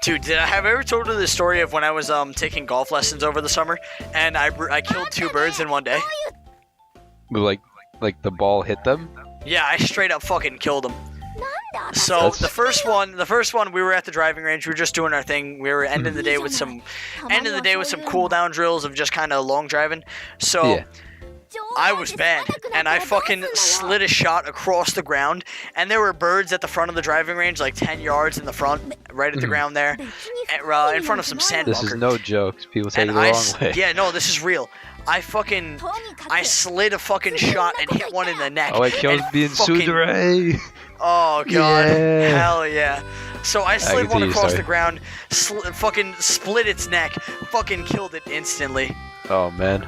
Dude, have I ever told you the story of when I was taking golf lessons over the summer and I killed 2 birds in one day? Like the ball hit them? Yeah, I straight up fucking killed them. So the first one, we were at the driving range. We were just doing our thing. We were ending the day with some cool down drills of just kind of long driving. So. Yeah. I was bad, and I fucking slid a shot across the ground, and there were birds at the front of the driving range, like 10 yards in the front, right at the ground there, in front of some sand bunker. This is no joke. People take it the wrong way. Yeah, no, this is real. I slid a fucking shot and hit one in the neck. Oh, I killed being Sudere. Oh, God. Yeah. Hell yeah. So I slid one across the ground, fucking split its neck, fucking killed it instantly. Oh, man.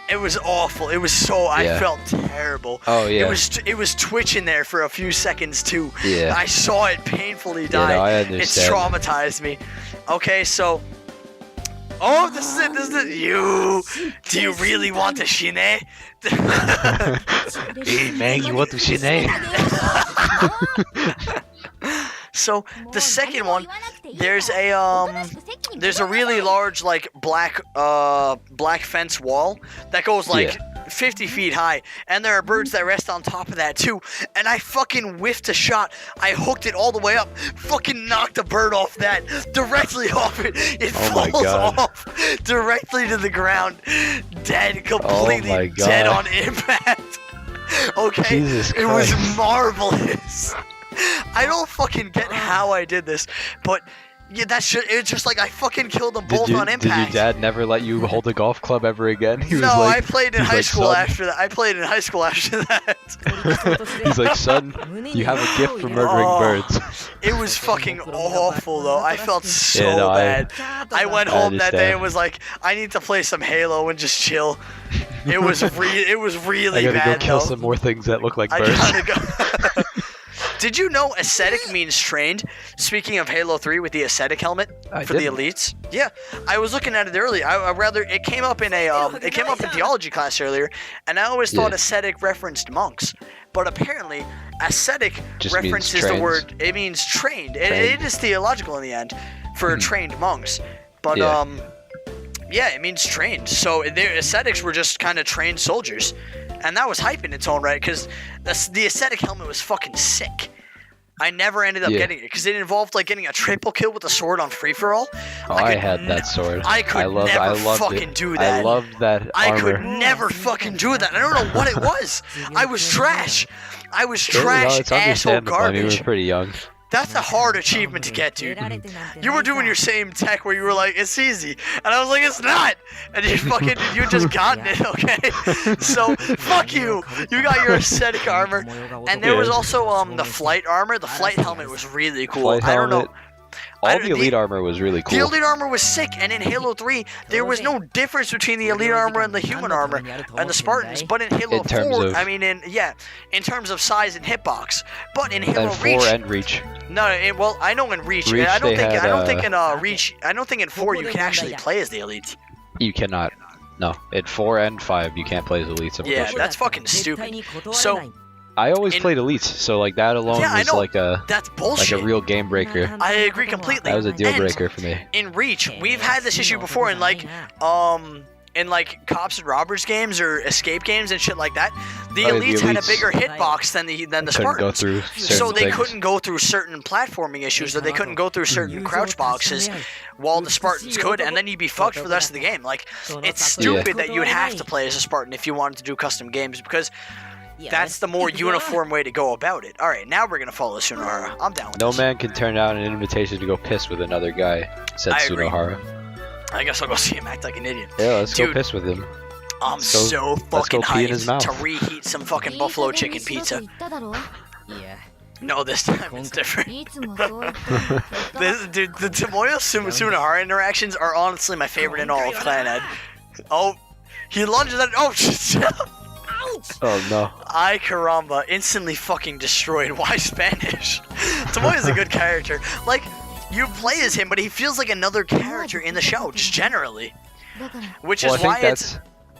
It was awful. It was so. I felt terrible. Oh yeah. It was twitching there for a few seconds too. Yeah. I saw it painfully die. Yeah, no, I understand. It's traumatized me. Okay, so. Oh, this is it. This is it. Do you really want to shine? Hey man, you want to shine? So the second one, there's a really large like black fence wall that goes like 50 feet high, and there are birds that rest on top of that too. And I fucking whiffed a shot. I hooked it all the way up, fucking knocked a bird off that directly off it. It falls off directly to the ground, dead, completely dead on impact. Okay, it was marvelous. I don't fucking get how I did this, but yeah, it's just like I fucking killed them both on impact. Did your dad never let you hold a golf club ever again? I played in high school after that. He's like, son, you have a gift for murdering birds. It was fucking awful though. I felt so bad. I went home that day and was like, I need to play some Halo and just chill. It was really bad. I gotta go kill some more things that look like birds. Did you know ascetic means trained? Speaking of Halo 3 with the ascetic helmet for the elites. Yeah, I was looking at it earlier. It came up in theology class earlier, and I always thought ascetic referenced monks, but apparently ascetic just references the word. It means trained. It is theological in the end for trained monks, but yeah, it means trained. So the ascetics were just kind of trained soldiers. And that was hype in its own right, because the ascetic helmet was fucking sick. I never ended up getting it, because it involved like getting a triple kill with a sword on free-for-all. Oh, I had that sword. I could never fucking do that. I loved that armor. I could never fucking do that. I don't know what it was. I was trash. Asshole garbage. I mean, we were pretty young. That's a hard achievement to get, dude. You were doing your same tech where you were like, it's easy. And I was like, it's not. And you just gotten it, okay? So, fuck you. You got your ascetic armor. And there was also the flight armor. The flight helmet was really cool. I don't know. All the elite armor was really cool. The elite armor was sick, and in Halo 3, there was no difference between the elite armor and the human armor and the Spartans. But in Halo 4, in terms of size and hitbox. But in Halo Reach, 4 and Reach. No, I know in Reach. I don't think in Reach. I don't think in 4 you can actually play as the elites. You cannot. No, in 4 and 5 you can't play as elites. Yeah, that's fucking stupid. So. I always played elites, so like that alone was like that's bullshit. Like a real game breaker. I agree completely. That was a deal breaker for me. In Reach, we've had this issue before in like cops and robbers games or escape games and shit like that. The elites had a bigger hitbox than the Spartans. So they couldn't go through certain platforming issues, or they couldn't go through certain crouch boxes, while the Spartans could, and then you'd be fucked for the rest of the game. Like, it's stupid that you would have to play as a Spartan if you wanted to do custom games, because that's the more uniform way to go about it. Alright, now we're gonna follow Sunohara. I'm down with this. No man can turn down an invitation to go piss with another guy, said Sunohara. I guess I'll go see him act like an idiot. Yeah, let's go piss with him. I'm so fucking hyped to reheat some fucking buffalo chicken pizza. No, this time it's different. Dude, the Tomoyo Sunohara interactions are honestly my favorite in all of Clannad. Oh, he lunges at. Oh, oh no. Ay caramba, instantly fucking destroyed. Why Spanish? Tomoya's a good character. Like, you play as him, but he feels like another character in the show, just generally. Which is why it's...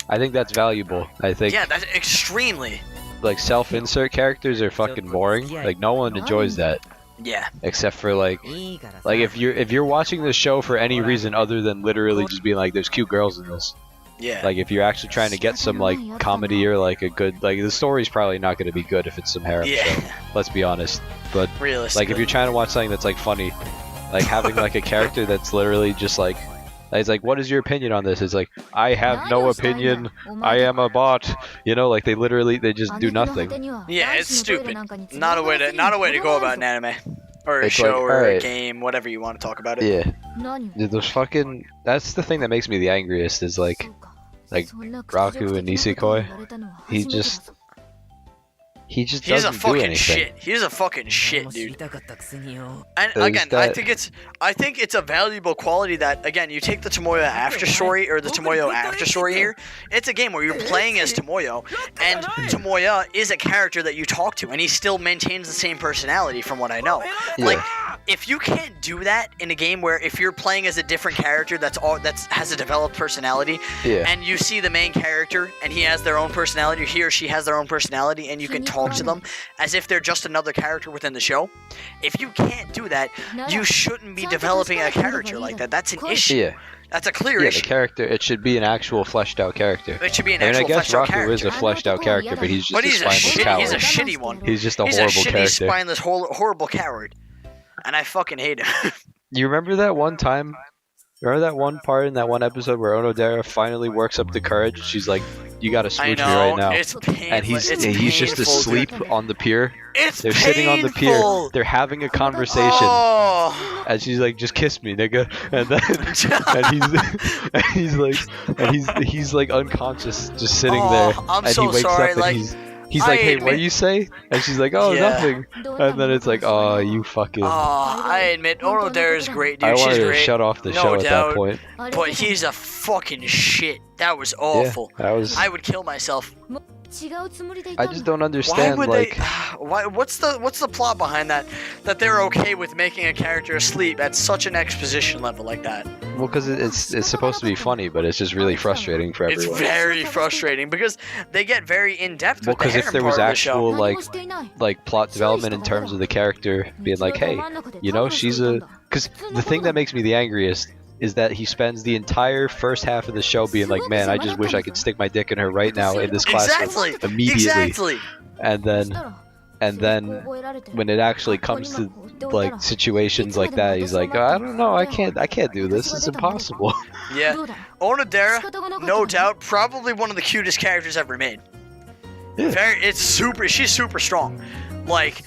I think that's valuable. I think... Yeah, that's extremely. Like, self-insert characters are fucking boring. Like, no one enjoys that. Yeah. Except for like if you're watching this show for any reason other than literally just being like, there's cute girls in this. Yeah. Like if you're actually trying to get some like comedy or like a good like the story's probably not going to be good if it's some harem show. Let's be honest. But like if you're trying to watch something that's like funny, like having like a character that's literally just like it's like, what is your opinion on this? It's like, I have no opinion. I am a bot. You know, like they just do nothing. Yeah, it's stupid. Not a way to go about an anime or a show or a game, whatever you want to talk about it. Yeah. Dude, those fucking. That's the thing that makes me the angriest is like Raku and Nisekoi. He's a fucking shit. He's a fucking shit, dude. And again, I think it's a valuable quality that again you take the Tomoyo after story or the Tomoyo after story here. It's a game where you're playing as Tomoyo, and Tomoyo is a character that you talk to, and he still maintains the same personality, from what I know. Yeah. Like, if you can't do that in a game where if you're playing as a different character that has a developed personality, and you see the main character and he has their own personality, or he or she has their own personality, and you can talk to them as if they're just another character within the show. If you can't do that, you shouldn't be developing a character like that. That's an issue. Yeah. That's a clear issue. The character, it should be an actual fleshed out character. It should be an actual fleshed out character. I guess Raku is a fleshed out character, but he's just a spineless coward. He's a shitty one. He's just a horrible character. He's a shitty, spineless, horrible coward. And I fucking hate him. You remember that one time? Remember that one part in that one episode where Onodera finally works up the courage? She's like, "You gotta smooch me right now." It's painful. And he's just asleep on the pier. They're sitting on the pier. They're having a conversation. Oh. And she's like, "Just kiss me, nigga." And then he's like unconscious, just sitting there. I'm and so he wakes sorry. up and he's like, "Hey, what do you say?" And she's like, "Oh, nothing." And then it's like, "Oh, you fucking." I admit, Onodera is great, dude. I wanted She's to great. shut off the show at that point. But he's a fucking shit. That was awful. Yeah, I would kill myself. I just don't understand. What's the plot behind that? That they're okay with making a character asleep at such an exposition level like that? Well, because it's supposed to be funny, but it's just really frustrating for everyone. It's very frustrating because they get very in depth. Well, because if there was actual like plot development in terms of the character being like, hey, you know, she's a. Because the thing that makes me the angriest is that he spends the entire first half of the show being like, man, I just wish I could stick my dick in her right now in this classroom immediately. Exactly. And then when it actually comes to like situations like that, he's like, I don't know, I can't do this. It's impossible. Yeah. Onodera, no doubt, probably one of the cutest characters ever made. Yeah. She's super strong. Like,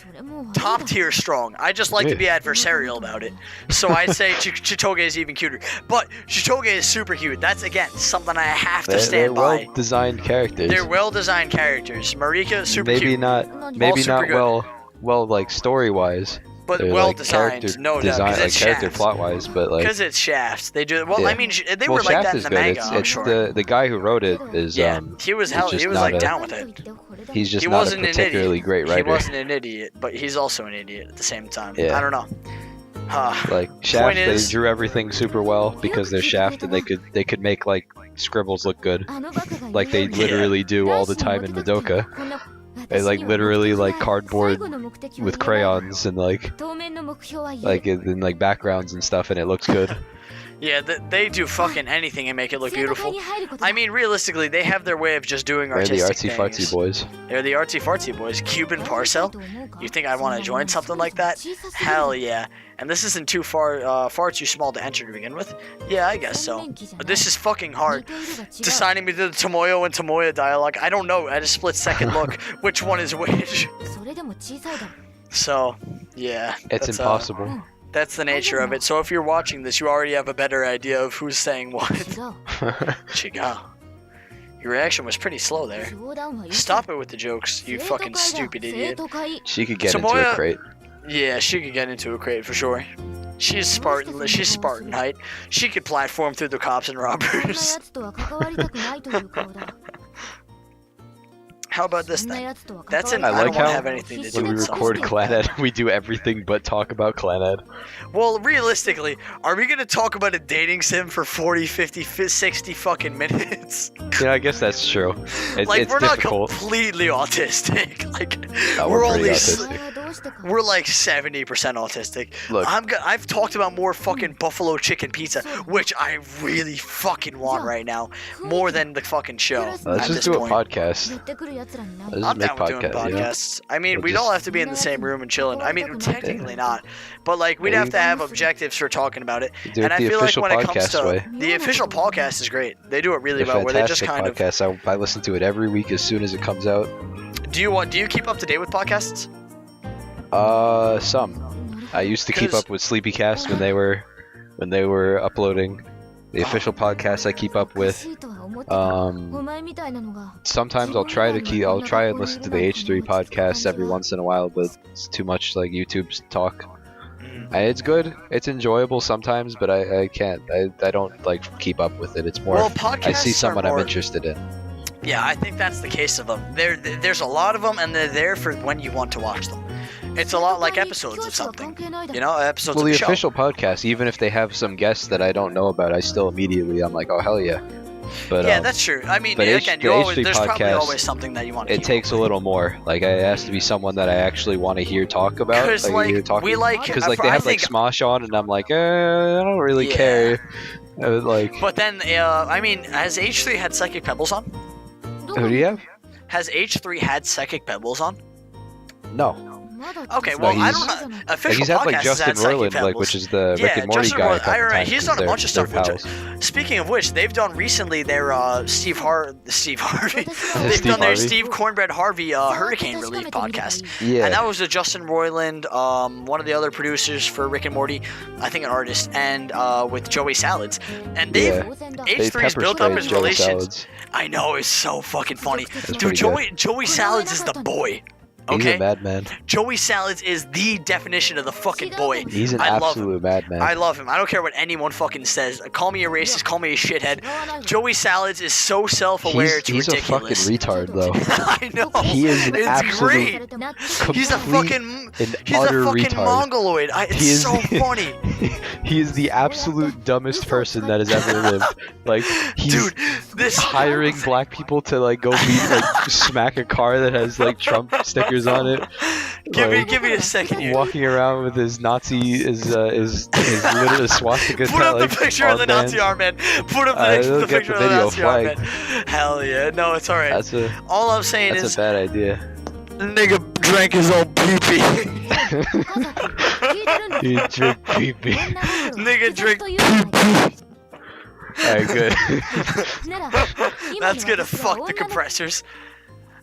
top tier strong. I just like to be adversarial about it. So I'd say Chitoge is even cuter. But Chitoge is super cute. That's, again, something I have to stand by. They're well-designed characters. They're well-designed characters. Marika, super cute. Maybe not well, like, story-wise. But well-designed, no doubt. Like character plot-wise, but like... Because it's Shafts. They do... Well, I mean, they were like that in the manga, I'm sure. The guy who wrote it is... Yeah, he was like down with it. He's just not a particularly great writer. He wasn't an idiot, but he's also an idiot at the same time. Yeah. I don't know. Like Shaft, they drew everything super well because they're Shaft, and they could make like scribbles look good, like they literally do all the time in Madoka. They like literally like cardboard with crayons and like in like backgrounds and stuff, and it looks good. Yeah, they do fucking anything and make it look beautiful. I mean, realistically, they have their way of just doing artistic things. They're the artsy-fartsy boys. They're the artsy-fartsy boys. Cuban Parcel? You think I want to join something like that? Hell yeah. And this isn't too far too small to enter to begin with? Yeah, I guess so. But this is fucking hard. Deciding between the Tomoyo and Tomoya dialogue, I don't know at a split-second look which one is which. So, yeah. It's impossible. That's the nature of it. So if you're watching this, you already have a better idea of who's saying what. Chiga. Your reaction was pretty slow there. Stop it with the jokes, you fucking stupid idiot. She could get into a crate. Yeah, she could get into a crate for sure. She's Spartan height. She could platform through the cops and robbers. How about this then? That's it. I don't want to have anything to do when we record Clannad, we do everything but talk about Clannad. Well, realistically, are we going to talk about a dating sim for 40, 50, 60 fucking minutes? Yeah, I guess that's true. Like, it's we're difficult. not completely autistic. Like, we're only autistic. we're like 70% autistic. Look, I've talked about more fucking buffalo chicken pizza, which I really fucking want right now, more than the fucking show. Let's just do a podcast. I'm down with doing podcasts. I mean, we'd all have to be in the same room and chilling. I mean, technically not, but like we'd have to have objectives for talking about it. And I feel like when it comes to the official podcast is great. They do it really well. Where they just kind of. I listen to it every week as soon as it comes out. Do you keep up to date with podcasts? Some. I used to keep up with Sleepycast when they were uploading. The official podcast I keep up with. Sometimes I'll try and listen to the H3 podcast every once in a while, but it's too much like YouTube's talk. It's good. It's enjoyable sometimes, but I can't. I don't like keep up with it. It's more. Well, podcasts I see someone I'm interested in. Yeah, I think that's the case of them. There's a lot of them, and they're there for when you want to watch them. It's a lot like episodes of something, you know, episodes of a show. Well, the official podcast, even if they have some guests that I don't know about, I still immediately I'm like, oh hell yeah. But yeah, that's true. I mean, again, there's probably always something that you want to. It takes a little more. Like, it has to be someone that I actually want to hear talk about. Because like Smosh on, and I'm like, I don't really care. Like. But then, I mean, has H3 had Psychic Pebbles on? Who do you have? Has H3 had Psychic Pebbles on? No. Okay, well, I don't know. Official he's had like podcast Justin Roiland, which is the Rick and Morty guy. He's done a bunch of stuff. Speaking of which, they've done recently their Steve Harvey. They've done their Steve Cornbread Harvey Hurricane Relief podcast. Yeah. And that was with Justin Roiland, one of the other producers for Rick and Morty, I think an artist, and with Joey Salads. And H3's built up his relations. I know, it's so fucking funny. Dude, Joey Salads is the boy. Okay? He's a madman. Joey Salads is the definition of the fucking boy. He's an absolute madman. I love him. I don't care what anyone fucking says. Call me a racist, call me a shithead. Joey Salads is so self-aware, it's ridiculous. He's a fucking retard, though. I know. He is an absolute, he's a fucking mongoloid. It's so funny. He is the absolute dumbest person that has ever lived. Like, he's hiring black people to like go smack a car that has like Trump stickers on it. Give me a second here. Walking around with his Nazi literally swastika. Put up the picture of the Nazi armband. Put up the picture of the Nazi armband. Hell yeah. No, it's alright. All I'm saying is. That's a bad idea. Nigga drank his own pee-pee. He drank pee-pee. Nigga drank pee-pee. Alright, good. That's gonna fuck the compressors.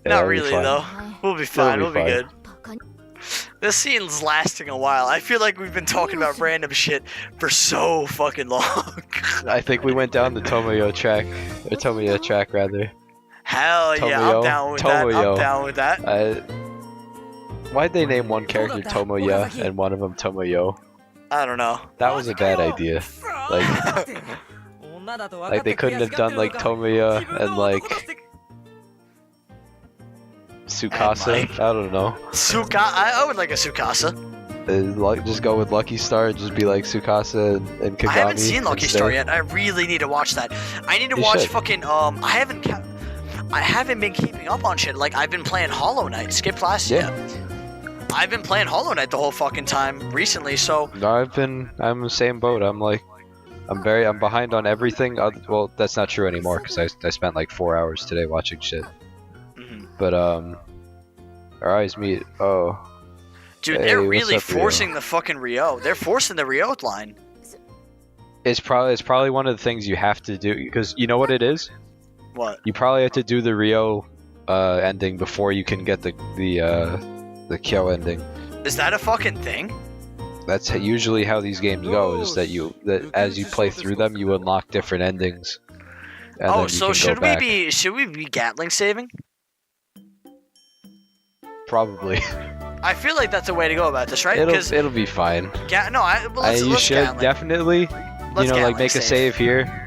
Not really, though. We'll be fine. We'll be good. This scene's lasting a while. I feel like we've been talking about random shit for so fucking long. I think we went down the Tomoyo track. Or Tomoyo track, rather. Hell yeah, I'm down with that. I'm down with that. Why'd they name one character Tomoya and one of them Tomoyo? I don't know. That was a bad idea. Like they couldn't have done like Tomoya and like Tsukasa. I don't know. I would like a Tsukasa. Just go with Lucky Star and just be like Tsukasa and Kagami. I haven't seen Lucky Star yet. I really need to watch that. I need to watch fucking I haven't been keeping up on shit. Like, I've been playing Hollow Knight. Skip last year. I've been playing Hollow Knight the whole fucking time recently, so... I'm in the same boat. I'm behind on everything. Well, that's not true anymore, because I spent like 4 hours today watching shit. But, our eyes meet. Oh. Dude, they're really forcing the fucking Ryo. They're forcing the Ryo line. It's probably one of the things you have to do, because you know what it is? What? You probably have to do the Ryo ending before you can get the Kyo ending. Is that a fucking thing? That's usually how these games go. Is that as you play through them, you unlock different endings. So should we be Gatling saving? Probably. I feel like that's the way to go about this, right? It'll be fine. You should definitely. Let's make a save here.